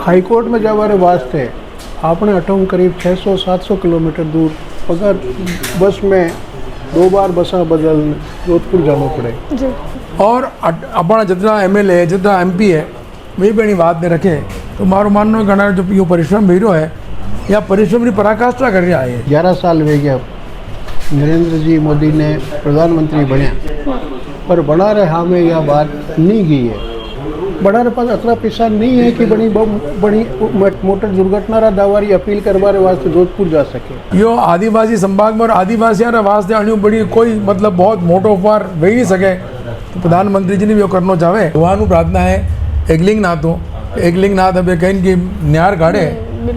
High court में जावारे वास्ते आपने अटोम करीब 600-700 किलोमीटर दूर अगर बस में 2 बार बसा बदल जोधपुर जाना पड़े जी। और अपना जितना MLA जितना MP है वे भी बात ने रखे तो मारो मानो घना जो यो परिश्रम भीरो है या परिश्रम की पराकाष्ठा कर रहा है। 11 साल वे गया नरेंद्र जी मोदी ने प्रधानमंत्री बनया पर बना रहे हमें यह बात नहीं गई है। बड़ा रे पास अतना पैसा नहीं है कि बड़ी मोटर दुर्घटना रा दावारी अपील करवारे वास्ते जोधपुर जा सके। यो आदिवासी संभाग में और आदिवासियों रे वास्ते अणु बड़ी कोई मतलब बहुत मोटो उपहार वही नहीं सके तो प्रधानमंत्री जी ने भी करना चाहे भगवान प्रार्थना है एकलिंगनाथ अब कहीं की न्यार काढ़े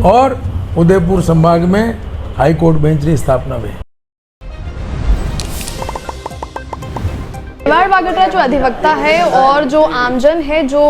और उदयपुर संभाग में हाई कोर्ट बेंच की स्थापना हुई। मेवाड़ वागड़ जो अधिवक्ता है और जो आमजन है जो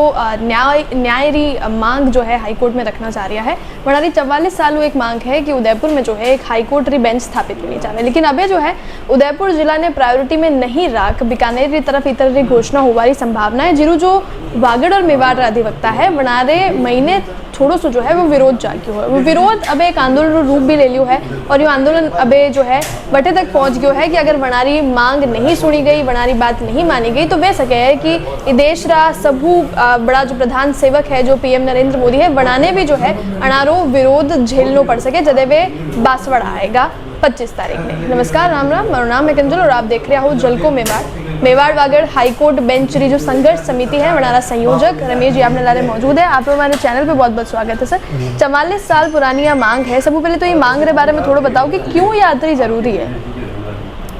न्याय री मांग जो है हाईकोर्ट में रखना चाह रहा है वनारी 44 साल एक मांग है कि उदयपुर में जो है एक हाईकोर्ट री बेंच स्थापित होनी चाहिए। लेकिन अबे जो है उदयपुर जिला ने प्रायोरिटी में नहीं रख बीकानेर की तरफ इतर री घोषणा होवारी संभावना है। जिरू जो वागड़ और मेवाड़ अधिवक्ता है वनारे महीने थोड़ो सो जो है वो विरोध जाग्यो है। वो विरोध अब एक आंदोलन रूप भी ले लियो है और ये आंदोलन अबे जो है बटे तक पहुंच गयो है कि अगर वनारी मांग नहीं सुनी गई वनारी बात नहीं मानी गई तो वे सके है कि देश रा सबू बड़ा जो प्रधान सेवक है जो PM नरेंद्र मोदी है बनाने भी जो है अनारो विरोध झेलनो पड़ सके जदे वे बांसवाड़ा आएगा 25 तारीख में। नमस्कार, राम राम, मेरा नाम है कंजल और आप देख रहे हो जलको मेवाड़ वागड़ हाईकोर्ट बेंच री जो संघर्ष समिति है वनारा संयोजक रमेश जी आपने लारे मौजूद है। आप हमारे चैनल पे बहुत बहुत स्वागत है सर। 44 साल पुरानी यह मांग है, सबसे पहले तो ये मांग के बारे में थोड़ा बताओ कि क्यों ये इतनी जरूरी है।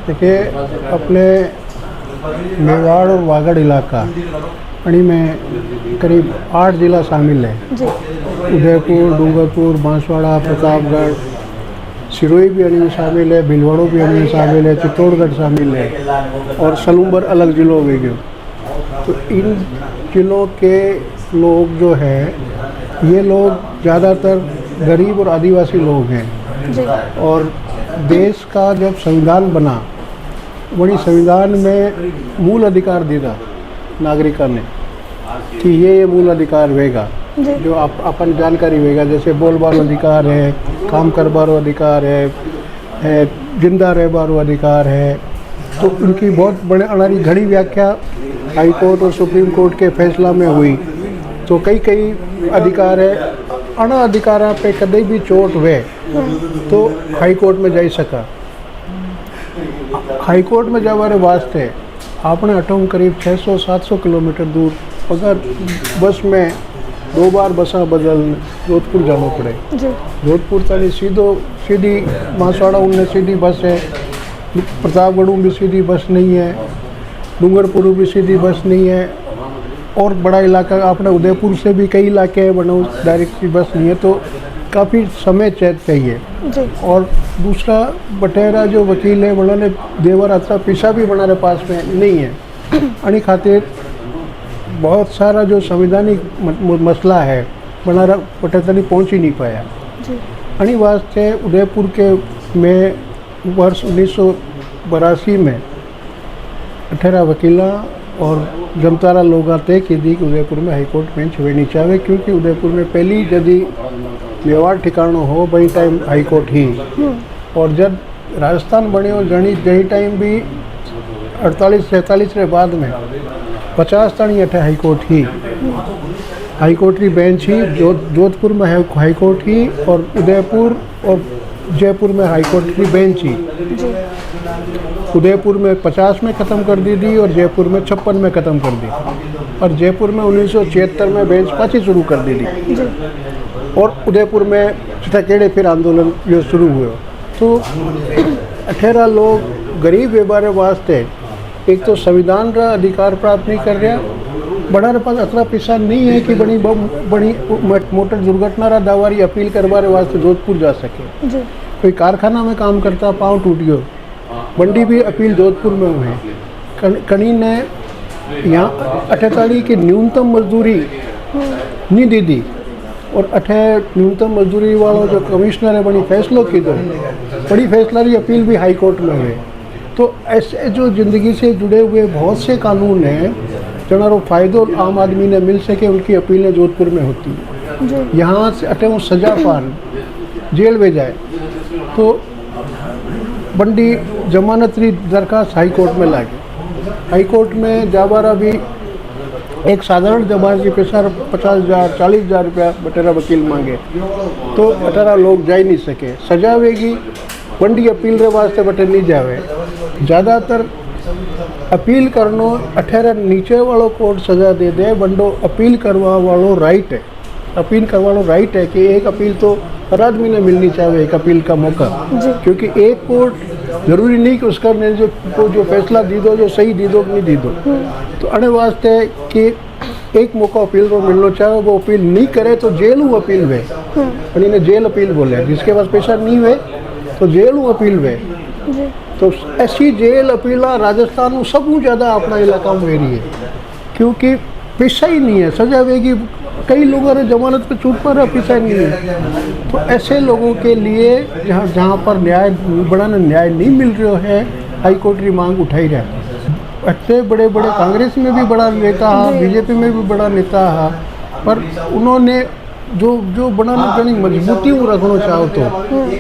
देखिए अपने मेवाड़ और वागड़ इलाका में करीब 8 जिला शामिल है जी। उदयपुर, डूंगरपुर, बांसवाड़ा, प्रतापगढ़, सिरोही भी अणी में शामिल है, भीलवाड़ा भी अणी में शामिल है, चित्तौड़गढ़ शामिल है और सलूम्बर अलग जिलों में गयो। तो इन जिलों के लोग जो है ये लोग ज़्यादातर गरीब और आदिवासी लोग हैं जी। और देश का जब संविधान बना वही संविधान में मूल अधिकार दिया नागरिका ने कि ये मूल अधिकार रहेगा जो अपन जानकारी रहेगा, जैसे बोलबारो अधिकार है, काम करबारो अधिकार है, जिंदा रहबारो अधिकार है। तो उनकी बहुत बड़े अनारी घड़ी व्याख्या हाई कोर्ट और सुप्रीम कोर्ट के फैसला में हुई। तो कई अधिकार है अना अधिकारा पे कदे भी चोट हुए तो हाई कोर्ट में जा सका। हाई कोर्ट में जावारे वास्ते आपने अटोम करीब 600-700 किलोमीटर दूर अगर बस में 2 बार बसा बदल जोधपुर जाना पड़े। जोधपुर तक सीधी बांसवाड़ा उनने सीधी बस है, प्रतापगढ़ भी सीधी बस नहीं है, डूंगरपुर भी सीधी बस नहीं है और बड़ा इलाका अपने उदयपुर से भी कई इलाके हैं बना डायरेक्ट की बस नहीं है। तो काफ़ी समय चाहिए। और दूसरा बटेरा जो वकील है उन्होंने देवर अच्छा पैसा भी बनाने पास में नहीं है अणी खातिर बहुत सारा जो संवैधानिक मसला है बनारा बटेरा पहुंच ही नहीं पाया। अणी वास्ते उदयपुर के में वर्ष 1982 में 18 वकीला और जमतारा लोग आते कि दी कि उदयपुर में हाईकोर्ट बेंच होनी चाहिए क्योंकि उदयपुर में पहली यदि मेवाड़ ठिकाना हो वही टाइम हाईकोर्ट ही और जब राजस्थान बने और जही टाइम भी 48-47 के बाद में 50 ताणी अठे हाईकोर्ट की बेंच ही जोधपुर में हाईकोर्ट ही और उदयपुर और जयपुर में हाईकोर्ट की बेंच ही। उदयपुर में 50 में ख़त्म कर दी थी और जयपुर में 56 में ख़त्म कर दी और जयपुर में 1976 में बेंच पाँच शुरू कर दी थी और उदयपुर में केड़े फिर आंदोलन जो शुरू हुए। तो 18 लोग गरीब व्यवहार वास्ते एक तो संविधान का अधिकार प्राप्त नहीं कर रहा, बड़ा रे पास अतना पैसा नहीं है कि बड़ी मोटर दुर्घटना रा दावारी अपील करवारे वास्ते जोधपुर जा सके। कोई कारखाना में काम करता पाँव टूट गयो बंडी भी अपील जोधपुर में हुए। कनी ने यहाँ 48 की न्यूनतम मजदूरी नहीं दी थी और अठे न्यूनतम मजदूरी वालों जो कमिश्नर है बड़ी फैसलों की दो बड़ी फैसला की अपील भी हाई कोर्ट में हुए। तो ऐसे जो ज़िंदगी से जुड़े हुए बहुत से कानून हैं जिनको फ़ायदो आम आदमी ने मिल सके उनकी अपीलें जोधपुर में होती हैं। यहाँ से अटे हूँ सजा पान जेल में जाए तो बंडी जमानत री दरखास्त हाई कोर्ट में लागे। हाई कोर्ट में जाबारा भी एक साधारण जमानत की पैसा 50,000 40,000 रुपया बटेरा वकील मांगे तो बटेरा लोग जा ही नहीं सके। सजा वेगी बंडी अपील रे वास्ते बटे नहीं जावे। ज़्यादातर अपील करनो अठेरा नीचे वालों कोर्ट सजा दे दे, बंडो अपील करवा वालों राइट है। अपील करवा वालों राइट है कि एक अपील तो हर आदमी ने मिलनी चाहिए, एक अपील का मौका, क्योंकि एक कोर्ट जरूरी नहीं कि उसका ने जो फैसला दी दो जो सही दी दो कि नहीं दी दो। तो अने वास्ते कि एक मौका अपील को मिलना चाहे, वो अपील नहीं करे तो जेल हूँ अपील वे, इन्हें जेल अपील बोले। जिसके पास पैसा नहीं हुए तो जेल हूँ अपील वे। तो ऐसी जेल अपीला राजस्थान में सब ज़्यादा अपना इलाका में हो रही है, क्योंकि पैसा ही नहीं है। सजा वेगी कई लोगों ने जमानत पे छूट पर पैसा नहीं है। तो ऐसे लोगों के लिए जहाँ पर बड़ा न्याय नहीं मिल रहा है, हाई कोर्ट की मांग उठाई रहा है। अच्छे बड़े बड़े कांग्रेस में भी बड़ा नेता है, बीजेपी में भी बड़ा नेता है, पर उन्होंने जो बड़ा घनी मजबूती रखना चाहो तो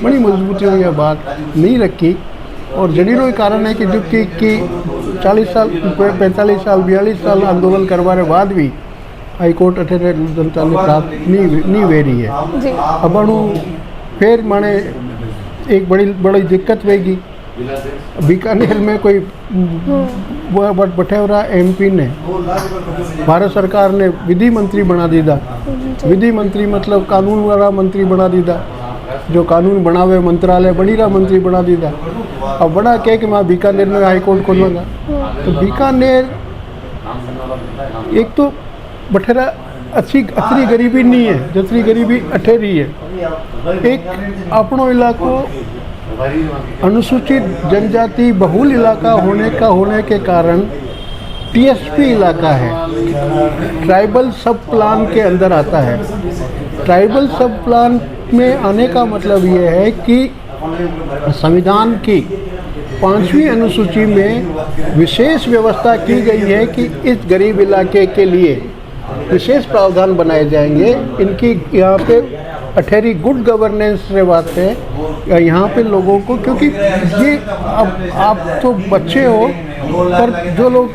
बड़ी मजबूती यह बात नहीं रखी। और जड़ीरो कारण है कि जबकि 40 साल 45 साल 42 साल आंदोलन करवाने बाद भी हाई कोर्ट अठे जनता ने प्राप्त नहीं वे रही है। अब फिर माने एक बड़ी दिक्कत वेगी। बीकानेर में कोई बठेवरा एमपी ने भारत सरकार ने विधि मंत्री बना दीदा। विधि मंत्री मतलब कानून वाला मंत्री बना दीदा, जो कानून बनावे मंत्रालय बड़ी रहा मंत्री बना दीदा। अब बड़ा कह कि मैं बीकानेर में हाई कोर्ट खोलूँगा। तो बीकानेर एक तो बठेरा अच्छी गरीबी नहीं है, जितनी गरीबी अठेरी है। एक अपनो इलाको अनुसूचित जनजाति बहुल इलाका होने के कारण टीएसपी इलाका है, ट्राइबल सब प्लान के अंदर आता है। ट्राइबल सब प्लान में आने का मतलब ये है कि संविधान की 5वीं अनुसूची में विशेष व्यवस्था की गई है कि इस गरीब इलाके के लिए विशेष प्रावधान बनाए जाएंगे। इनकी यहाँ पे अठेरी गुड गवर्नेंस रे बात है यहाँ पे लोगों को, क्योंकि ये अब आप तो बच्चे हो, पर जो लोग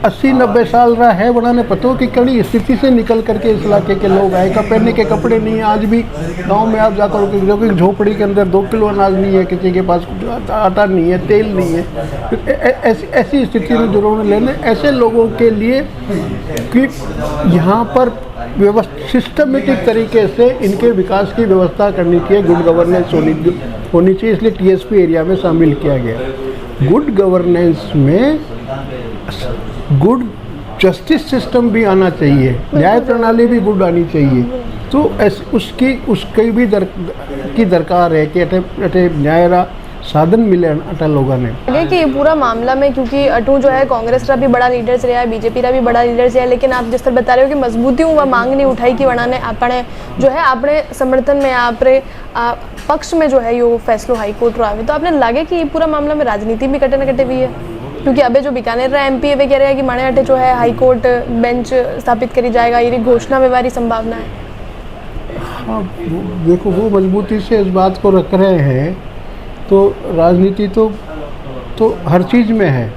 80-90 साल रहा है बड़ा ने पता हो कि कड़ी स्थिति से निकल करके इस इलाके के लोग आए। का पहनने के कपड़े नहीं है। आज भी गांव में आप जाकर जो कि झोपड़ी के अंदर 2 किलो अनाज नहीं है, किसी के पास आटा नहीं है, तेल नहीं है। ऐसी स्थिति में जो लोग लेने ऐसे लोगों के लिए कि यहाँ पर सिस्टमेटिक तरीके से इनके विकास की व्यवस्था करनी चाहिए, गुड गवर्नेंस होनी चाहिए। इसलिए टीएसपी एरिया में शामिल किया गया। गुड गवर्नेंस में गुड जस्टिस सिस्टम भी आना चाहिए, न्याय प्रणाली भी गुड आनी चाहिए। तो उसकी भी दरकार है कि अटे न्याय साधन मिले अटल लोगों ने आगे कि पूरा मामला में, क्योंकि अटू जो है कांग्रेस का भी बड़ा लीडर्स रहा है, बीजेपी का भी बड़ा लीडर्स है, लेकिन आप जिस तरह बता रहे हो कि मजबूती वह मांग नहीं उठाई कि वना ने अपने जो है अपने समर्थन में आपरे पक्ष में जो है यो फैसलो हाई कोर्ट रो आवे। तो आपने लगे कि पूरा मामला में राजनीति भी कटे न कटे हुई है, क्योंकि अबे जो बीकानेर रहा एमपी वे कह रहे हैं कि माणे अटे जो है हाई कोर्ट बेंच स्थापित करी जाएगा, ये घोषणा में वाली संभावना है। हाँ, देखो वो मजबूती से इस बात को रख रहे हैं। तो राजनीति तो हर चीज़ में है,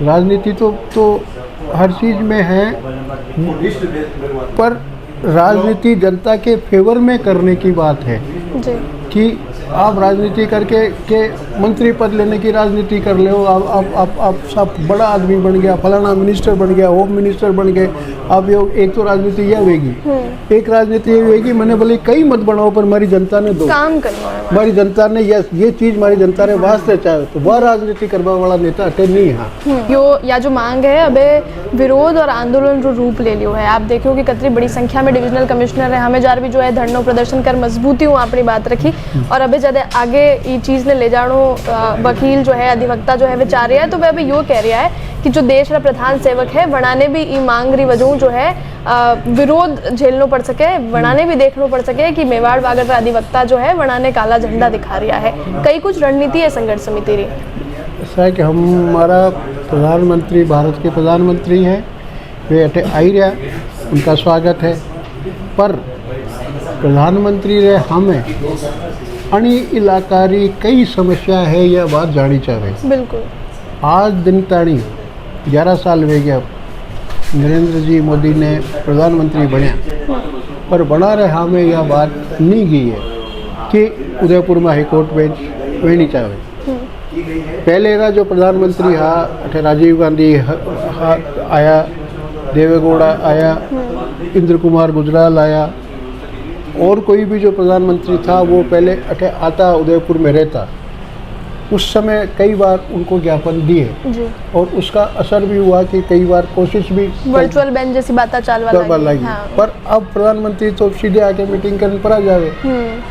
राजनीति तो हर चीज़ में है, पर राजनीति जनता के फेवर में करने की बात है जी। कि आप राजनीति करके के मंत्री पद लेने की राजनीति कर ले हो। आप सब बड़ा आदमी बन गया, फलाना मिनिस्टर बन गया, होम मिनिस्टर बन गए। अब एक तो राजनीति यह होगी, एक राजनीति ये होगी मैंने बोले कई मत बनाओ पर हमारी जनता ने दो काम करना है, हमारी जनता ने ये चीज़ हमारी जनता ने वास्ते चाहे, तो वह राजनीति करवा वाला नेता अटे नहीं है। यो या जो मांग है अबे विरोध और आंदोलन जो रूप ले लियो है। आप देखो कि कितनी बड़ी संख्या में डिविजनल कमिश्नर है, हमें जार भी जो है धरनो प्रदर्शन कर मजबूती हूँ अपनी बात रखी। और अभी ज़्यादा आगे ये चीज़ ने ले जानो वकील जो है अधिवक्ता जो है वे चाह रहा है, तो वह अभी यो कह रहा है कि जो देश का प्रधान सेवक है वनाने भी ये मांग रही वजह जो है विरोध झेलना पड़ सके, वनाने भी देखना पड़ सके कि मेवाड़ वागड़ का अधिवक्ता जो है वनाने काला झंडा दिखा रहा है। कई कुछ रणनीति है संघर्ष समिति रही। ऐसा है कि हमारा प्रधानमंत्री भारत के प्रधानमंत्री हैं, वे अटे आई रहा, उनका स्वागत है, पर प्रधानमंत्री रे हमें अणी इलाकारी कई समस्या है यह बात जानी चाहिए। बिल्कुल। आज दिन ताणी 11 साल वे गया नरेंद्र जी मोदी ने प्रधानमंत्री बनया, पर बना रहे हमें यह बात नहीं गई है कि उदयपुर में हाईकोर्ट बेंच वेनी चाहिए। पहले का जो प्रधानमंत्री हा अठे राजीव गांधी आया, देवेगौड़ा आया, इंद्र कुमार गुजराल आया, और कोई भी जो प्रधानमंत्री था वो पहले अठे आता उदयपुर में रहता। उस समय कई बार उनको ज्ञापन दिए और उसका असर भी हुआ कि कई बार कोशिश भी वर्चुअल बेंच जैसी बातें चालवा लगी। हाँ। पर अब प्रधानमंत्री तो सीधे आके मीटिंग करने पर आ जावे।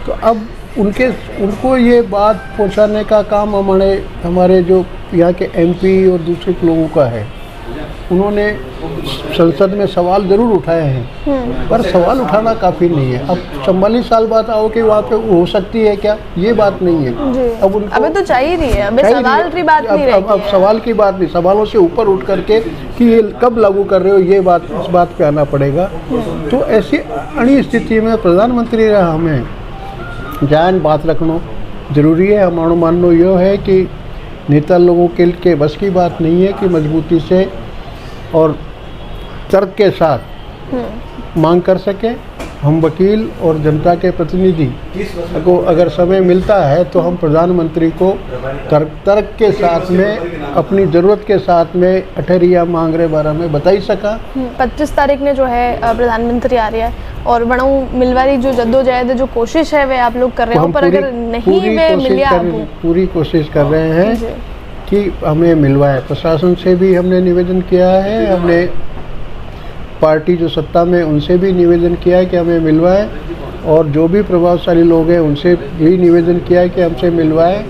तो अब उनको ये बात पहुंचाने का काम हमारे जो यहाँ के एमपी और दूसरे लोगों का है। उन्होंने संसद में सवाल ज़रूर उठाए हैं, पर सवाल उठाना काफ़ी नहीं है। अब 44 साल बाद आओ कि वहाँ पे हो सकती है क्या, ये बात नहीं है। अब उनको अबे तो चाहिए नहीं है, अबे सवाल की बात नहीं रही। अब सवाल की बात नहीं, सवालों से ऊपर उठ करके कि ये कब लागू कर रहे हो, ये बात इस बात पे आना पड़ेगा। तो ऐसी अड़ी स्थिति में प्रधानमंत्री हमें जान बात रखना जरूरी है। हमारा मानना यह है कि नेता लोगों के बस की बात नहीं है कि मजबूती से और तर्क के साथ मांग कर सके। हम वकील और जनता के प्रतिनिधि को अगर समय मिलता है तो हम प्रधानमंत्री को तर्क के साथ में अपनी ज़रूरत के साथ में अठेरिया मांग रहे बारे में बताई सका। 25 तारीख ने जो है प्रधानमंत्री आ रही है और बड़ाऊ मिलवारी जो जद्दोजहद जो कोशिश है वे आप लोग कर रहे हो, पर अगर नहीं वे मिलिया पूरी कोशिश कर रहे हैं कि हमें मिलवाए। प्रशासन से भी हमने निवेदन किया है, हमने पार्टी जो सत्ता में उनसे भी निवेदन किया है कि हमें मिलवाए, और जो भी प्रभावशाली लोग हैं उनसे भी निवेदन किया है कि हमसे मिलवाए।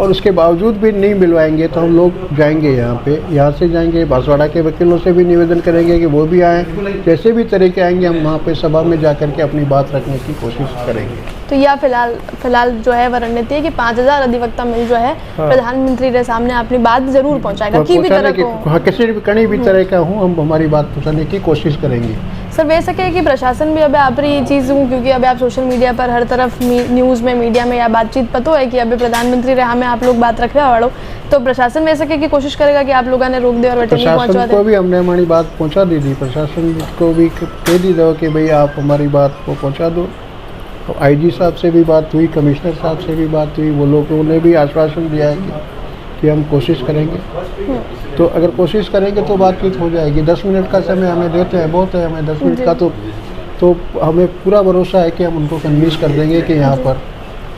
और उसके बावजूद भी नहीं मिलवाएंगे तो हम लोग जाएंगे यहाँ से जाएंगे, बांसवाड़ा के वकीलों से भी निवेदन करेंगे कि वो भी आएँ। जैसे भी तरीके आएंगे हम वहाँ पे सभा में जाकर के अपनी बात रखने की कोशिश करेंगे। तो यह फिलहाल जो है वह रणनीति है कि 5000 अधिवक्ता मिल जो है प्रधानमंत्री के सामने अपनी बात जरूर पहुंचाएगा, किसी भी तरह को, किसी भी कहीं भी तरह का हूँ, हम हमारी बात पहुँचाने की कोशिश करेंगे। सर वे सके कि प्रशासन भी अब आप ये चीज़ हूँ, क्योंकि अब आप सोशल मीडिया पर हर तरफ न्यूज़ में मीडिया में या बातचीत पता है कि अभी प्रधानमंत्री रहा में आप लोग बात रखने वालों, तो प्रशासन में सके कि कोशिश करेगा कि आप लोगों ने रोक दे और प्रशासन को भी हमने हमारी बात पहुँचा दी थी। प्रशासन को भी कह दी दो कि भाई आप हमारी बात को पहुँचा दो। तो आईजी साहब से भी बात हुई, कमिश्नर साहब से भी बात हुई, वो लोगों ने भी आश्वासन दिया है कि हम कोशिश करेंगे। तो अगर कोशिश करेंगे तो बातचीत हो जाएगी। 10 मिनट का समय हमें देते हैं, बहुत है हमें 10 मिनट का, तो हमें पूरा भरोसा है कि हम उनको कन्विंस कर देंगे कि यहाँ पर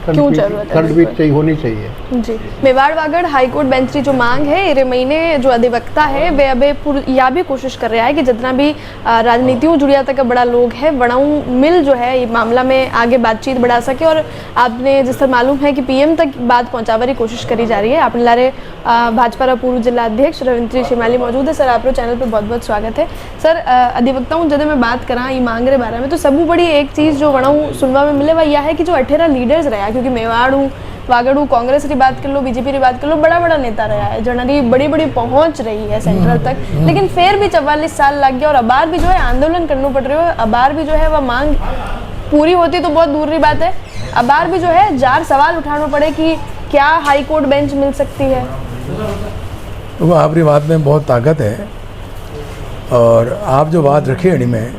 खंडपीठ होनी चाहिए। जी। मेवाड़ वागड़ हाईकोर्ट बेंच की जो मांग है इरे महीने जो अधिवक्ता है वे अबे या भी कोशिश कर रहा है कि जितना भी राजनीतियों जुड़िया तक बड़ा लोग है बड़ाऊ मिल जो है ये मामला में आगे बातचीत बढ़ा सके। और आपने जिस तरह मालूम है कि पीएम तक बात पहुंचाने की कोशिश करी जा रही है। अपने लारे भाजपा पूर्व जिला अध्यक्ष रविंद्र शिमाली मौजूद है। सर आप चैनल पर बहुत बहुत स्वागत है। सर अधिवक्ताओं जब मैं बात करा ये मांग रे बारे में तो सबू बड़ी एक चीज़ जो बड़ाऊ सुनवा में मिले वह यह है कि जो 18 लीडर्स रहा, क्योंकि मेवाड़ वागड़ू कांग्रेस की बात कर लो, बीजेपी की बात कर लो, बड़ा बड़ा नेता रहा है, जनारी बड़ी बड़ी पहुंच रही है सेंट्रल तक, लेकिन फिर भी 44 साल लग गया और अबार भी जो है आंदोलन करना पड़ रहा है। अबार भी जो है वह मांग पूरी होती तो बहुत दूर की बात है, अबार भी जो है 4 सवाल उठाना पड़े कि क्या हाई कोर्ट बेंच मिल सकती है। वो आपकी बात में बहुत ताकत है, और आप जो बात रखी है में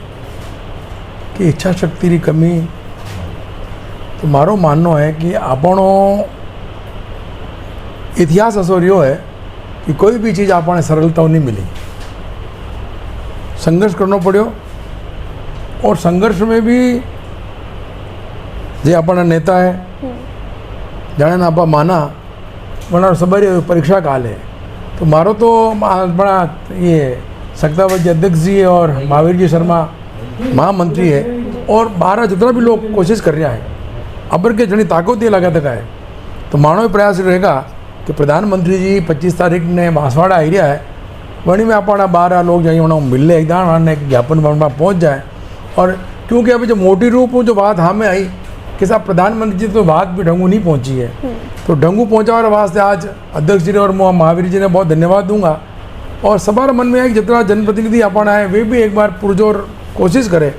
कि इच्छा शक्ति की कमी, तो मारो मानना है कि आपणो इतिहास असो रो है कि कोई भी चीज़ आपने सरलता नहीं मिली, संघर्ष करना पड़ो। और संघर्ष में भी जे अपना नेता है जाने आप माना बना सबर परीक्षा काल है। तो मारो तो बड़ा ये सक्तावत जी अध्यक्ष जी है और महावीर जी शर्मा महामंत्री है, और 12 जितना भी लोग कोशिश कर रहा है अबर के जनी ताकत ये लगा तक है। तो मानो प्रयास रहेगा कि प्रधानमंत्री जी 25 तारीख ने बांसवाड़ा आई रहा है, वहीं में अपना 12 लोग जाइए उन्होंने मिलने एक ज्ञापन पहुँच जाए। और क्योंकि अभी जो मोटी रूप जो बात हमें आई कि साहब प्रधानमंत्री जी तो बात भी ढंगू नहीं पहुँची है, तो ढंगू पहुँचाने वास्ते आज अध्यक्ष जी ने और महावीर जी ने बहुत धन्यवाद दूंगा। और सबार मन में है कि जितना जनप्रतिनिधि अपना है वे भी एक बार पुरजोर कोशिश करे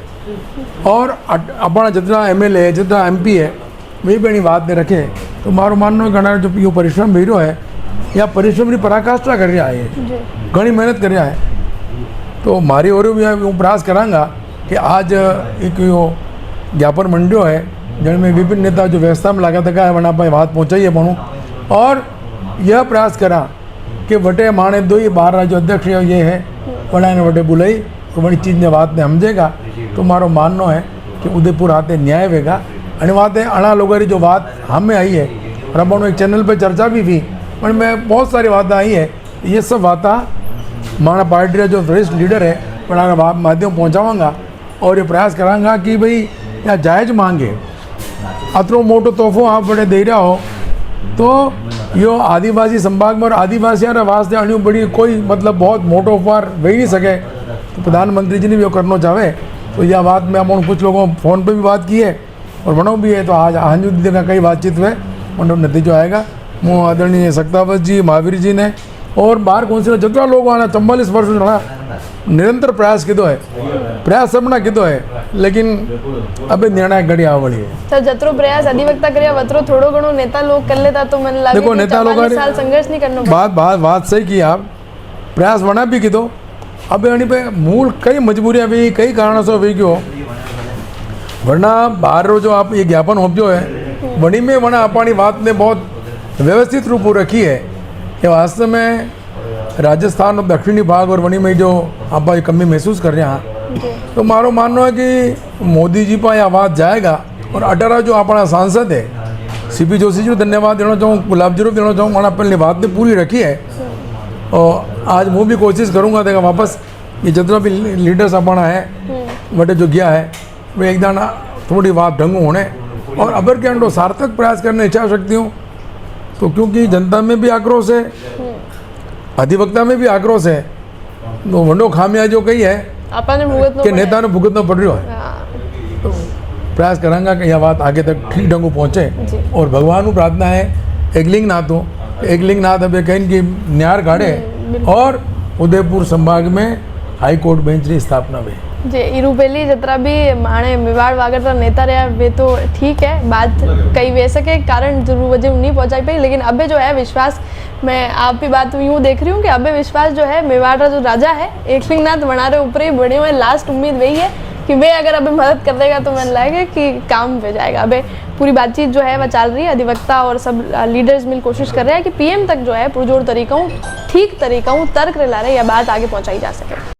और अपना जितना MLA जितना MP है वे भी बात ने रखे तो मारो माननो घना जो यो परिश्रम भीरो है या परिश्रम की पराकाष्ठा कर रहा है घनी मेहनत कर रहा है तो मारी और भी हूँ प्रयास करांगा कि आज एक यो ज्ञापन मंडियो है जिनमें विभिन्न नेता जो व्यवस्था में लगा तका है वहाँ पर बात पहुँचाइए बनूँ और यह प्रयास करा कि वटे माने दो ही 12 राज्य अध्यक्ष ये है वड़ा ने वटे बुलाई तो बड़ी चीज़ ने बात ने समझेगा तो मारो मानना है कि उदयपुर आते न्याय वेगा અને વાત है अणा लोगों की जो बात हमें आई है और अपन एक चैनल पे चर्चा भी थी पर मैं बहुत सारी बातें आई है ये सब बातें माना पार्टी का जो वरिष्ठ लीडर है पर माध्यम पहुँचाऊँगा और ये प्रयास करांगा कि भाई यहाँ जायज़ मांगे अतरो मोटो तोहफो आप बड़े दे रहा हो तो यो आदिवासी संभाग में और आदिवासियों वास्ते अणु बड़ी कोई मतलब बहुत मोटो उपहार वही नहीं सके तो प्रधानमंत्री जी ने भी करना चाहे तो यह बात में हम कुछ लोगों फ़ोन पे भी बात की है और बनो भी है तो आज आंजू दीदी का कई बातचीत हुए उनको नतीजो आएगा मुँ आदरणीय सक्तावत जी महावीर जी ने और बार कौंसिल जितना लोग आना 44 वर्ष ना निरंतर प्रयास किधो है प्रयास सबना किधो है लेकिन अबे निर्णायक घड़ी आवड़ी है सर जतरो प्रयास अधिवक्ता कर्या वतरो थोड़ो घणो नेता लोग कर लेता तो मन लागे देखो नेता लोग साल संघर्ष नहीं करना बात सही की आप प्रयास बना भी किधो अब यानी पे मूल कई मजबूरियाँ भी कई कारणों से हुई क्यों वरना बाहर जो आप ये ज्ञापन होप्यो है वनी में वरना अपनी बात ने बहुत व्यवस्थित रूप रखी है कि वास्तव में राजस्थान और दक्षिणी भाग और वनी में जो आप कमी महसूस कर रहे हैं तो मारो मानना है कि मोदी जी पर यह बात जाएगा और 18 जो अपना सांसद है CP जोशी जी को धन्यवाद देना चाहूँ गुलाब जरूर देना चाहूँ वरना पहले बात ने पूरी रखी है और आज मैं भी कोशिश करूँगा देखा वापस ये जितना भी लीडर्स अपना है बटे जो गया है वे एक दाना थोड़ी बात ढंग होने और अबर के अंडो सार्थक प्रयास करने इच्छा शक्ति हूँ तो क्योंकि जनता में भी आक्रोश है अधिवक्ता में भी आक्रोश है तो वंडो खामियां जो कही है कि नेता ने भुगतना पड़ रहा है तो प्रयास करांगा कि यह बात आगे तक ठीक ढंग पहुँचे और भगवान को प्रार्थना है एकलिंगनाथ अब कहीं की न्यार गाड़े और उदयपुर संभाग में हाई कोर्ट बेंच की स्थापना हुई जी इरूपेली जतरा भी माणे मेवाड़ वागड़ नेता रहा वे तो ठीक है बात कई वैसे के कारण जरूर वजह नहीं पहुंचाई पाई लेकिन अबे जो है विश्वास मैं आप भी बात यूँ देख रही हूँ कि अबे विश्वास जो है मेवाड़ का जो राजा है एकलिंगनाथ वनारे ऊपर ही बने हुए लास्ट उम्मीद वही है कि वे अगर अबे मदद कर देगा तो मैंने लगेगा कि काम पे जाएगा। अबे पूरी बातचीत जो है वह चल रही है अधिवक्ता और सब लीडर्स मिल कोशिश कर रहे हैं कि PM तक जो है पुरजोर तरीकों ठीक तरीकों तर्क ला रहे यह बात आगे पहुँचाई जा सके।